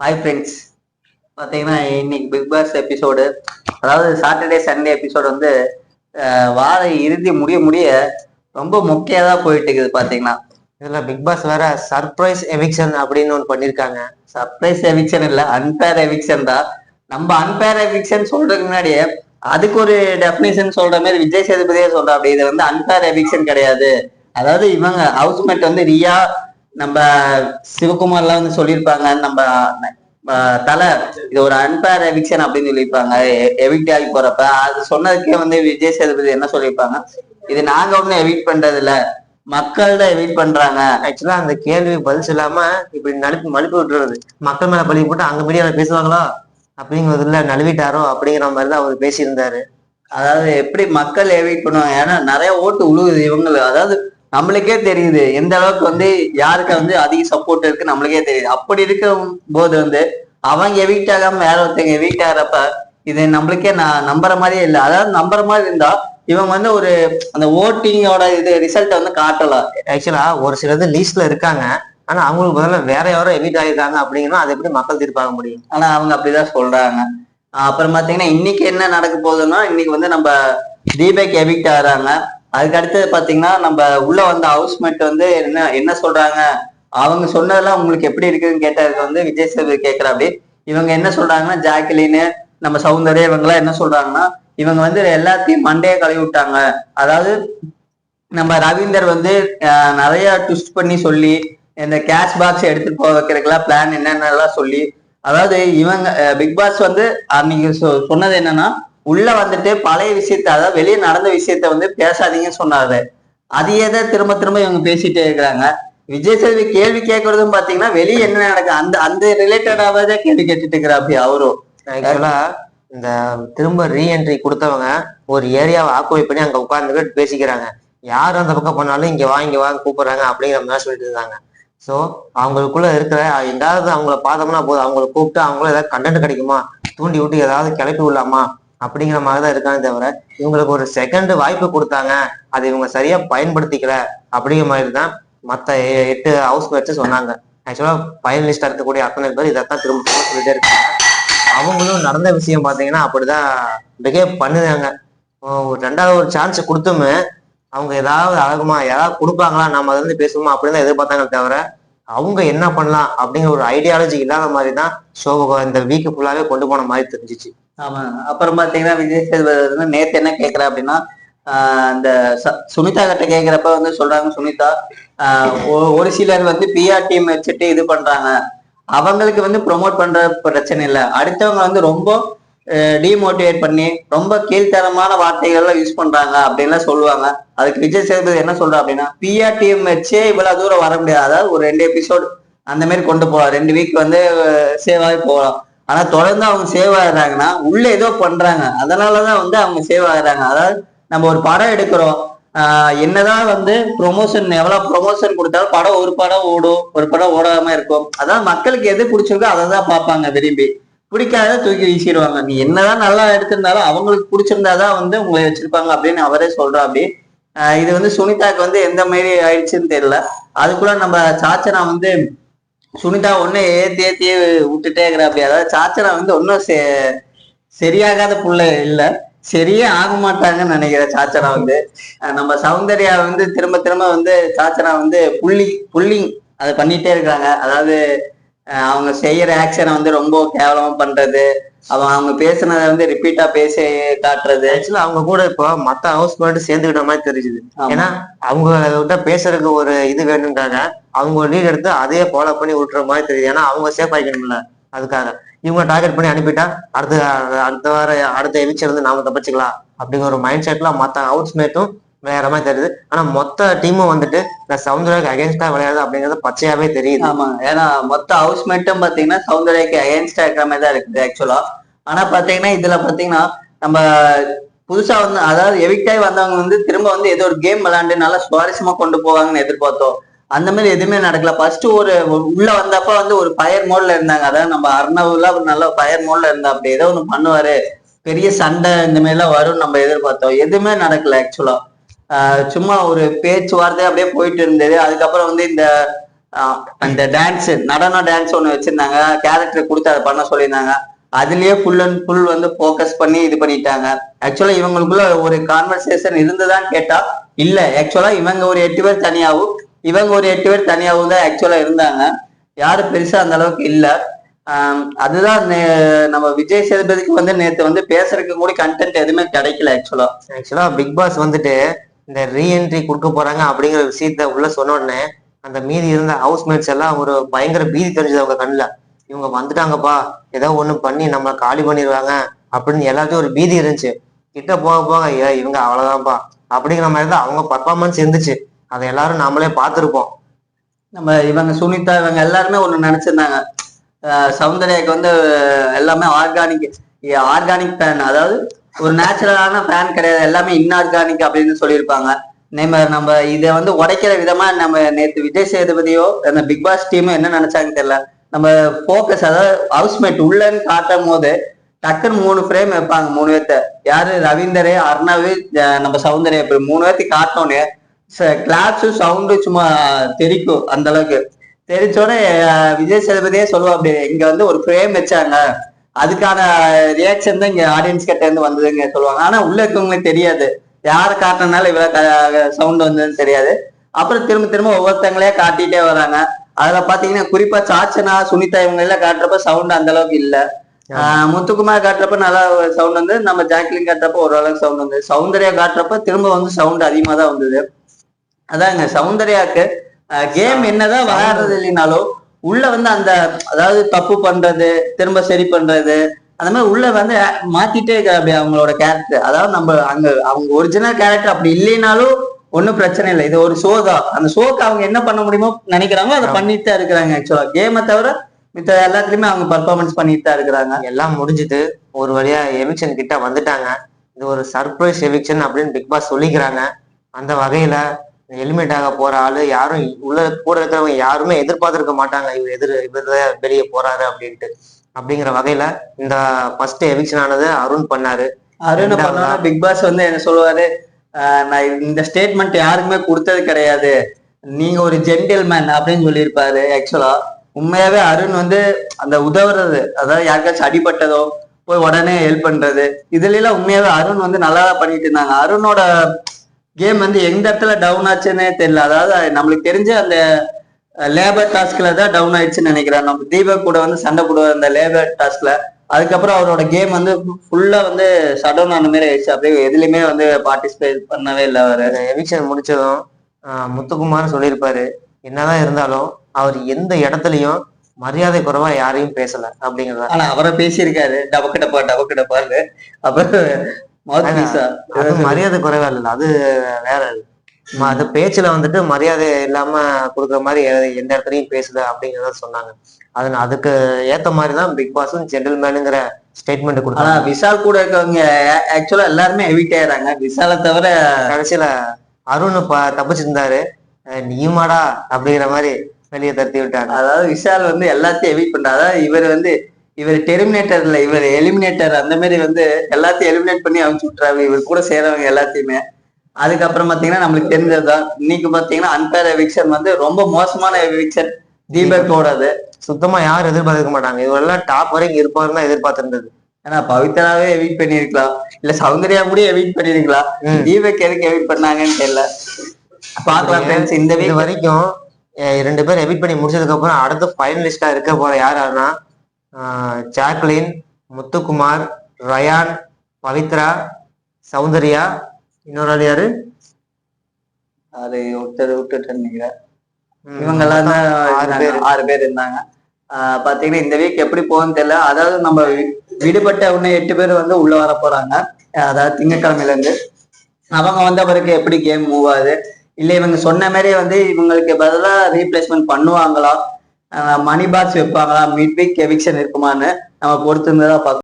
Hi friends. பார்த்தீங்கன்னா இன்னைக்கு big pass episode, அதாவது சாட்டர்டே சண்டே எபிசோடு வந்து வார இறுதி முடிய முடிய ரொம்ப மொக்கையாக தான் போயிட்டு இருக்குது. பார்த்தீங்கன்னா இதுல பிக் பாஸ் வேற சர்ப்ரைஸ் எவிக்ஷன் அப்படின்னு ஒன்று பண்ணிருக்காங்க. சர்ப்ரைஸ் எவிக்ஷன் இல்லை, அன்பேர் எவிக்ஷன் தான். நம்ம அன்பேர் எவிக்ஷன் சொல்றதுக்கு முன்னாடியே அதுக்கு ஒரு டெஃபினேஷன் சொல்ற மாதிரி விஜய் சேதுபதியே சொல்றா. அப்படி இது வந்து அன்பேர் எவிக்ஷன் கிடையாது. அதாவது இவங்க ஹவுஸ்மேட் வந்து ரியா, நம்ம சிவகுமார்லாம் வந்து சொல்லியிருப்பாங்க. நம்ம தலை இது ஒரு அன்பேர் எவிக்ஷன் அப்படின்னு சொல்லியிருப்பாங்க எவிக்ட் ஆகி போறப்ப. அது சொன்னதுக்கே வந்து விஜய் சேதுபதி என்ன சொல்லியிருப்பாங்க, இது நாங்க ஒன்னும் எவிக்ட் பண்றது இல்ல, மக்கள் தான் எவிக்ட் பண்றாங்க. ஆக்சுவலா அந்த கேள்வி பதில் இல்லாம இப்படி மழுப்பி விட்டுறது, மக்கள் மேல பழி போட்டு அங்க மீடியால பேசுவாங்களா அப்படிங்கிறதுல நழுவிட்டாரோ அப்படிங்கிற மாதிரிதான் அவர் பேசியிருந்தாரு. அதாவது எப்படி மக்கள் எவிக்ட் பண்ணுவாங்க, ஏன்னா நிறைய ஓட்டு உழுவுது இவங்களுக்கு. அதாவது நம்மளுக்கே தெரியுது எந்த அளவுக்கு வந்து யாருக்கு வந்து அதிக சப்போர்ட் இருக்கு நம்மளுக்கே தெரியுது. அப்படி இருக்கும் போது வந்து அவங்க எவிக்ட் ஆகாம வேற ஒருத்தங்க எவிக்ட் ஆகிறப்ப இது நம்மளுக்கே நான் நம்புற மாதிரியே இல்லை. அதாவது நம்புற மாதிரி இருந்தா இவங்க வந்து ஒரு அந்த ஓட்டிங்கோட இது ரிசல்ட்டை வந்து காட்டலாம். ஆக்சுவலா ஒரு சிலது லீஸ்ட்ல இருக்காங்க, ஆனா அவங்களுக்கு பதிலாக வேற யாரோ எவிட் ஆகிருக்காங்க அப்படிங்கன்னா அதை எப்படி மக்கள் தீர்ப்பாக முடியும்? ஆனா அவங்க அப்படிதான் சொல்றாங்க. அப்புறம் பாத்தீங்கன்னா இன்னைக்கு என்ன நடக்க போகுதுன்னா, இன்னைக்கு வந்து நம்ம தீபக் எவிக்ட் ஆகுறாங்க. அதுக்கு அடுத்தது பாத்தீங்கன்னா நம்ம உள்ள வந்த ஹவுஸ்மேட் வந்து என்ன என்ன சொல்றாங்க, அவங்க சொன்னதெல்லாம் உங்களுக்கு எப்படி இருக்குதுன்னு கேட்டதுக்கு வந்து விஜய் சேதுபதி கேட்கிற அப்படி இவங்க என்ன சொல்றாங்கன்னா, ஜாக்லின்னு நம்ம சௌந்தர்யா இவங்கெல்லாம் என்ன சொல்றாங்கன்னா, இவங்க வந்து எல்லாத்தையும் மண்டையை கழுவி விட்டாங்க. அதாவது நம்ம ரவீந்தர் வந்து நிறைய ட்விஸ்ட் பண்ணி சொல்லி இந்த கேஷ் பாக்ஸ் எடுத்துட்டு போக வைக்கிறதுக்கெல்லாம் பிளான் என்னென்னலாம் சொல்லி, அதாவது இவங்க பிக் பாஸ் வந்து அன்னைக்கு சொன்னது என்னன்னா, உள்ள வந்துட்டு பழைய விஷயத்த, அதாவது வெளியே நடந்த விஷயத்த வந்து பேசாதீங்கன்னு சொன்னாரு. அதையே தான் திரும்ப திரும்ப இவங்க பேசிட்டே இருக்கிறாங்க. விஜய் சேதுபதி கேள்வி கேட்கறதும் பாத்தீங்கன்னா வெளியே என்ன நடக்கு அந்த அந்த ரிலேட்டடாவே தான் கேள்வி கேட்டுட்டு இருக்கிறா. அப்படி அவரும் ஆக்சுவலா இந்த திரும்ப ரீஎன்ட்ரி கொடுத்தவங்க ஒரு ஏரியாவை ஆக்குவை பண்ணி அங்க உட்கார்ந்துக்கிட்டு பேசிக்கிறாங்க. யார் அந்த பக்கம் பண்ணாலும் இங்க வா கூப்பிடுறாங்க அப்படிங்கிற மாதிரி சொல்லிட்டு இருந்தாங்க. ஸோ அவங்களுக்குள்ள இருக்கிற ஏதாவது அவங்கள பார்த்தோம்னா போதும், அவங்கள கூப்பிட்டு அவங்களும் ஏதாவது கண்டென்ட் கிடைக்குமா, தூண்டி விட்டு ஏதாவது கிளப்பி விடலாமா அப்படிங்கிற மாதிரி தான் இருக்கானே தவிர, இவங்களுக்கு ஒரு செகண்ட் வாய்ப்பு கொடுத்தாங்க, அதை இவங்க சரியா பயன்படுத்திக்கல அப்படிங்கிற மாதிரி தான் மற்ற 8 ஹவுஸ்மேட்ஸ் சொன்னாங்க. ஆக்சுவலா ஃபைனலிஸ்டா இருக்கக்கூடிய அத்தனை பேர் இதைத்தான் திரும்ப சொல்லிட்டே இருக்காங்க. அவங்களும் நடந்த விஷயம் பார்த்தீங்கன்னா அப்படிதான் பிஹேவ் பண்ணுறாங்க. ரெண்டாவது ஒரு சான்ஸ் கொடுத்துமே அவங்க ஏதாவது அழகுமா ஏதாவது கொடுப்பாங்களா, நம்ம அதை வந்து பேசுவோமா அப்படின்னு தான் எதிர்பார்த்தாங்க தவிர, அவங்க என்ன பண்ணலாம் அப்படிங்கிற ஒரு ஐடியாலஜி இல்லாத மாதிரி தான் ஷோ இந்த வீக் ஃபுல்லாவே கொண்டு போன மாதிரி தெரிஞ்சிச்சு. ஆமா. அப்புறம் பாத்தீங்கன்னா விஜய் சேதுபதி வந்து நேத்து என்ன கேட்கிறா அப்படின்னா, இந்த சுனிதா கிட்ட கேட்கிறப்ப வந்து சொல்றாங்க, சுனிதா ஒரு சிலர் வந்து பிஆர் டீம் வச்சுட்டு இது பண்றாங்க, அவங்களுக்கு வந்து ப்ரொமோட் பண்ற பிரச்சனை இல்லை, அடுத்தவங்க வந்து ரொம்ப டிமோட்டிவேட் பண்ணி ரொம்ப கீழ்த்தரமான வார்த்தைகள்லாம் யூஸ் பண்றாங்க அப்படின்லாம் சொல்லுவாங்க. அதுக்கு விஜய் சேதுபதி என்ன சொல்றா அப்படின்னா, பிஆர் டீம் வச்சே இவ்வளவு தூரம் வர முடியாது. அதாவது ஒரு 2 எபிசோடு அந்த மாதிரி கொண்டு போகலாம், 2 வீக் வந்து சேவ் ஆகி போகலாம். ஆனா தொடர்ந்து அவங்க சேவ் ஆகுறாங்கன்னா உள்ள ஏதோ பண்றாங்க, அதனாலதான் வந்து அவங்க சேவ் ஆகுறாங்க. அதாவது நம்ம ஒரு படம் எடுக்கிறோம், என்னதான் வந்து ப்ரொமோஷன் எவ்வளவு ப்ரொமோஷன் கொடுத்தாலும் படம் ஒரு படம் ஓடும், ஒரு படம் ஓடாம இருக்கும். அதாவது மக்களுக்கு எது பிடிச்சிருக்கோ அதை தான் பார்ப்பாங்க, விரும்பி. பிடிக்காத தூக்கி வீசிடுவாங்க. நீ என்னதான் நல்லா எடுத்திருந்தாலும் அவங்களுக்கு பிடிச்சிருந்தாதான் வந்து உங்களை வச்சிருப்பாங்க அப்படின்னு அவரே சொல்றா. அப்படி இது வந்து சுனிதாக்கு வந்து எந்த மாதிரி ஆயிடுச்சுன்னு தெரியல. அதுக்குள்ள நம்ம சாச்சனா வந்து சுனிதா ஒண்ணு ஏத்தி விட்டுட்டே இருக்கிற. அப்படி அதாவது சாச்சனா வந்து ஒன்னும் சரியாகாத புள்ள இல்ல, சரியே ஆக மாட்டாங்கன்னு நினைக்கிறேன். சாச்சனா வந்து நம்ம சௌந்தர்யா வந்து திரும்ப திரும்ப வந்து சாச்சனா வந்து புல்லிங் அதை பண்ணிட்டே இருக்காங்க. அதாவது அவங்க செய்யற ஆக்ஷனை வந்து ரொம்ப கேவலமா பண்றது, அவங்க பேசுனதை வந்து ரிப்பீட்டா பேசி காட்டுறது. ஆக்சுவலா அவங்க கூட இப்போ மத்த ஹவுஸ் மேட் சேர்ந்துக்கிட்ட மாதிரி தெரிஞ்சுது. ஏன்னா அவங்க கிட்ட பேசுறதுக்கு ஒரு இது வேணும்ன்றாங்க, அவங்க ஒரு லீட் எடுத்து அதையே ஃபாலோ பண்ணி விட்டுற மாதிரி தெரியுது. ஏன்னா அவங்க சேஃப் ஆகிக்கணும்ல, அதுக்காக இவங்க டார்கெட் பண்ணி அனுப்பிட்டா அடுத்த வாரம் அடுத்த எவிக்ஷன் வந்து நாம தப்பிச்சுக்கலாம் அப்படிங்கிற ஒரு மைண்ட் செட்ல மத்த ஹவுஸ்மேட்டும் வேற மாதிரி தெரியுது. ஆனா மொத்த டீமும் வந்துட்டு இந்த சௌந்தர்யாக்கு அகேன்ஸ்டா விளையாடுது அப்படிங்கிறது பச்சையாவே தெரியுது. ஆமா, ஏன்னா மொத்த ஹவுஸ்மேட்டும் பாத்தீங்கன்னா சௌந்தர்யாக்கு அகேன்ஸ்டா இருக்கிற மாதிரி தான் இருக்குது ஆக்சுவலா. ஆனா பாத்தீங்கன்னா இதுல பாத்தீங்கன்னா நம்ம புதுசா வந்து, அதாவது எவிக்டாய் வந்தவங்க வந்து திரும்ப வந்து ஏதோ ஒரு கேம் விளையாண்டு நல்லா சுவாரஸ்யமா கொண்டு போவாங்கன்னு எதிர்பார்த்தோம். அந்த மாதிரி எதுவுமே நடக்கல. ஃபர்ஸ்ட் ஒரு உள்ள வந்தப்ப வந்து ஒரு ஃபயர் மோட்ல இருந்தாங்க. அதாவது நம்ம அர்ணவுல ஒரு நல்ல ஃபயர் மோட்ல இருந்தா, அப்படி ஏதோ ஒண்ணு பண்ணுவாரு, பெரிய சண்டை இந்த மாதிரி எல்லாம் வரும்னு நம்ம எதிர்பார்த்தோம். எதுவுமே நடக்கல ஆக்சுவலா. சும்மா ஒரு பேச்சுவார்த்தை அப்படியே போயிட்டு இருந்தது. அதுக்கப்புறம் வந்து இந்த அந்த டான்ஸ் நடனம் டான்ஸ் ஒண்ணு வச்சிருந்தாங்க, கேரக்டர் கொடுத்து அதை பண்ண சொல்லியிருந்தாங்க. அதுலயே ஃபுல் அண்ட் ஃபுல் வந்து போக்கஸ் பண்ணி இது பண்ணிட்டாங்க. ஆக்சுவலா இவங்களுக்குள்ள ஒரு கான்வர்சேஷன் இருந்ததான்னு கேட்டா இல்ல. ஆக்சுவலா இவங்க ஒரு 8 பேர் தனியாவும் இவங்க ஒரு 8 பேர் தனியாவும் தான் ஆக்சுவலா இருந்தாங்க. யாரும் பெருசா அந்த அளவுக்கு இல்ல. அதுதான் நம்ம விஜய் சேதுபதிக்கு வந்து நேத்து வந்து பேசுறதுக்கு கூட கண்டென்ட் எதுவுமே கிடைக்கல. ஆக்சுவலா பிக் பாஸ் வந்துட்டு இந்த ரீஎன்ட்ரி கொடுக்க போறாங்க அப்படிங்கிற விஷயத்த உள்ள சொன்ன உடனே அந்த மீதி இருந்த ஹவுஸ்மேட்ஸ் எல்லாம் ஒரு பயங்கர பீதி தெரிஞ்சது அவங்க கண்ணுல. இவங்க வந்துட்டாங்கப்பா, ஏதோ ஒண்ணு பண்ணி நம்ம காலி பண்ணிடுவாங்க அப்படின்னு எல்லாத்தையும் ஒரு பீதி இருந்துச்சு. கிட்ட போக போக இவங்க அவ்வளவுதான்ப்பா அப்படிங்கிற மாதிரி தான் அவங்க பர்ஃபார்மன்ஸ் இருந்துச்சு. அதை எல்லாரும் நாமளே பார்த்துருப்போம். நம்ம இவங்க சுனிதா இவங்க எல்லாருமே ஒண்ணு நினைச்சிருந்தாங்க, சௌந்தர்யாக்கு வந்து எல்லாமே ஆர்கானிக் ஃபேன், அதாவது ஒரு நேச்சுரலான ஃபேன் கிடையாது, எல்லாமே இன்ஆர்கானிக் அப்படின்னு சொல்லியிருப்பாங்க. நம்ம இதை வந்து உடைக்கிற விதமா நம்ம நேற்று விஜய் சேதுபதியோ அந்த பிக் பாஸ் டீமோ என்ன நினைச்சாங்கன்னு தெரியல. நம்ம போக்கஸ், அதாவது ஹவுஸ்மேட் உள்ளன்னு காட்டும் போது டக்குன்னு 3 ஃப்ரேம் வைப்பாங்க. 3 பேர்த்த, யாரு, ரவீந்தர், அர்ணவ், நம்ம சௌந்தர்யா, இப்படி 3 பேர்த்தி காட்டோன்னு கிளாப்ஸும் சவுண்டு சும்மா தெரிக்கும். அந்த அளவுக்கு தெரிச்சோடனே விஜய் சேதுபதியே சொல்லுவா, அப்படி இங்க வந்து ஒரு ஃப்ரேம் வச்சாங்க, அதுக்கான ரியாக்ஷன் தான் இங்க ஆடியன்ஸ் கிட்ட இருந்து வந்ததுங்க சொல்லுவாங்க. ஆனா உள்ள இருக்கவங்களுக்கு தெரியாது, யாரை காட்டினால இவ்வளவு சவுண்ட் வந்ததுன்னு தெரியாது. அப்புறம் திரும்ப திரும்ப ஒவ்வொருத்தங்களே காட்டிட்டே வராங்க. அதுல பாத்தீங்கன்னா குறிப்பா சாச்சனா, சுனிதா இவங்க எல்லாம் காட்டுறப்ப சவுண்ட் அந்த அளவுக்கு இல்ல. முத்துக்குமார் காட்டுறப்ப நல்லா சவுண்ட் வந்து, நம்ம ஜாக்லின் காட்டுறப்ப ஓரளவுக்கு சவுண்ட் வந்து, சௌந்தர்யா காட்டுறப்ப திரும்ப வந்து சவுண்ட் அதிகமா தான் வந்தது. அதாங்க சௌந்தர்யாக்கு கேம் என்னதான் விளையாடுறது இல்லைனாலும் உள்ள வந்து அந்த, அதாவது தப்பு பண்றது திரும்ப சரி பண்றது, அந்த மாதிரி உள்ள வந்து மாத்திட்டே இருக்க அப்படி அவங்களோட கேரக்டர். அதாவது நம்ம அவங்க ஒரிஜினல் கேரக்டர் அப்படி இல்லைனாலும் ஒன்றும் பிரச்சனை இல்லை, இது ஒரு ஷோ தான். அந்த ஷோக்கு அவங்க என்ன பண்ண முடியுமோ நினைக்கிறாங்களோ அதை பண்ணிட்டு தான் இருக்கிறாங்க. ஆக்சுவலா கேமை தவிர மித்த எல்லாத்துலயுமே அவங்க பர்ஃபார்மன்ஸ் பண்ணிட்டு தான் இருக்கிறாங்க. எல்லாம் முடிஞ்சுட்டு ஒரு வழியா எவிக்ஷன் கிட்ட வந்துட்டாங்க. இது ஒரு சர்ப்ரைஸ் எவிக்ஷன் அப்படின்னு பிக் பாஸ் சொல்லிக்கிறாங்க. அந்த வகையில எலிமினேட் ஆக போற ஆளு யாரும் உள்ள கூட இருக்கிறவங்க யாருமே எதிர்பார்த்திருக்க மாட்டாங்க, இவர் வெளியே போறாரு அப்படின்ட்டு. அப்படிங்கிற வகையில இந்த ஃபர்ஸ்ட் எவிக்ஷன் ஆனது அருண் பண்ணாரு. அருண் பண்ணா பிக் பாஸ் வந்து என்ன சொல்லுவாரு, நான் இந்த ஸ்டேட்மெண்ட் யாருக்குமே கொடுத்தது கிடையாது, நீங்க ஒரு ஜென்டில்மேன் அப்படின்னு சொல்லியிருப்பாரு. ஆக்சுவலா உண்மையாவே அருண் வந்து அந்த உதவுறது, அதாவது யாருக்காச்சும் அடிபட்டதோ போய் உடனே ஹெல்ப் பண்றது, இதுல எல்லாம் உண்மையாவே அருண் வந்து நல்லா பண்ணிட்டு இருந்தாங்க. அருணோட கேம் வந்து எந்த இடத்துல டவுன் ஆச்சுன்னே தெரியல. அதாவது நம்மளுக்கு தெரிஞ்ச அந்த லேபர் டாஸ்க்ல தான் டவுன் ஆயிடுச்சுன்னு நினைக்கிறேன். நம்ம தீபக் கூட வந்து சண்டை போடுவார் அந்த லேபர் டாஸ்க்ல, அதுக்கப்புறம் அவரோட கேம் வந்து ஃபுல்லா வந்து ஷட் ஆன மாதிரி ஆயிடுச்சு. அப்படியே எதுலையுமே வந்து பார்ட்டிசிபேட் பண்ணவே இல்லை. அவர் எவிக்ஷன் முடிச்சதும் முத்துக்குமார் சொல்லியிருப்பாரு, என்னதான் இருந்தாலும் அவர் எந்த இடத்துலயும் மரியாதை குறைவா யாரையும் பேசல அப்படிங்கிறத. ஆனா அவரை பேசியிருக்காரு, டபக்கு அப்புறம் அது மரியாதை குறைவா இல்ல, அது வேற. அது பேச்சுல வந்துட்டு மரியாதை இல்லாம கொடுக்குற மாதிரி எந்த இடத்துலயும் பேசல அப்படிங்கிறத சொன்னாங்க. அதுக்கு ஏத்த மாதிரிதான் பிக் பாஸும் ஜென்டில்மேனுங்கிற ஸ்டேட்மெண்ட் கொடுத்தாங்க. விஷால் கூட இருக்கவங்க ஆக்சுவலா எல்லாருமே எவிட் ஆயிடுறாங்க, விஷாலை தவிர. கடைசியில அருண் தப்பிச்சிருந்தாரு, நீமாடா அப்படிங்கிற மாதிரி வெளியே தட்டி விட்டாங்க. அதாவது விஷால் வந்து எல்லாத்தையும் எவிட் பண்றாரு. அதாவது இவர் டெர்மினேட்டர் இல்ல, இவர் எலிமினேட்டர். அந்த மாதிரி வந்து எல்லாத்தையும் எலிமினேட் பண்ணி அனுப்பிச்சு விட்டுறாரு இவர் கூட சேரவங்க எல்லாத்தையுமே. அதுக்கப்புறம் பாத்தீங்கன்னா நம்மளுக்கு தெரிஞ்சதுதான், இன்னைக்கு பாத்தீங்கன்னா அன்பேர் எவிக்ஷன் வந்து ரொம்ப மோசமான எவிக்ஷன் தீபக்கோடது. சுத்தமா யாரும் எதிர்பார்க்க மாட்டாங்க, இவரெல்லாம் டாப் வரைக்கும் இருப்பாருன்னு தான் எதிர்பார்த்திருந்தது. ஏன்னா பவித்ராவே எவிட் பண்ணிருக்கலாம், இல்ல சௌந்தர்யா கூட எவிட் பண்ணிருக்கலாம், தீபக் எதுக்கு எவிட் பண்ணாங்கன்னு தெரியல. பாக்கலாம். இந்த வீக் வரைக்கும் 2 பேர் எவிட் பண்ணி முடிச்சதுக்கு அப்புறம் அடுத்த ஃபைனலிஸ்டா இருக்க போற யாருன்னா ஜாக்லின், முத்துக்குமார், ரயான், பவித்ரா, சௌந்தர்யா, இன்னொரு ஆள் யாரு, அது ஒருத்தர் விட்டுட்டு நினைக்கிறேன். இவங்க எல்லாம் தான் 6 பேர் இருந்தாங்க. பாத்தீங்கன்னா இந்த வீக் எப்படி போகுதுன்னு தெரியல. அதாவது நம்ம விடுபட்ட உடனே 8 பேர் வந்து உள்ள வர போறாங்க. அதாவது திங்கட்கிழமையில இருந்து அவங்க வந்த பிறகு எப்படி கேம் மூவ் ஆகுது, இல்ல இவங்க சொன்ன மாதிரியே வந்து இவங்களுக்கு பதிலா ரீப்ளேஸ்மெண்ட் பண்ணுவாங்களா, மணி பாக்ஸ் வைப்பாங்களா, மிட் வீக் எவிக்ஷன் இருக்குமான்னு நம்ம பொறுத்து இருந்ததா பார்க்கணும்.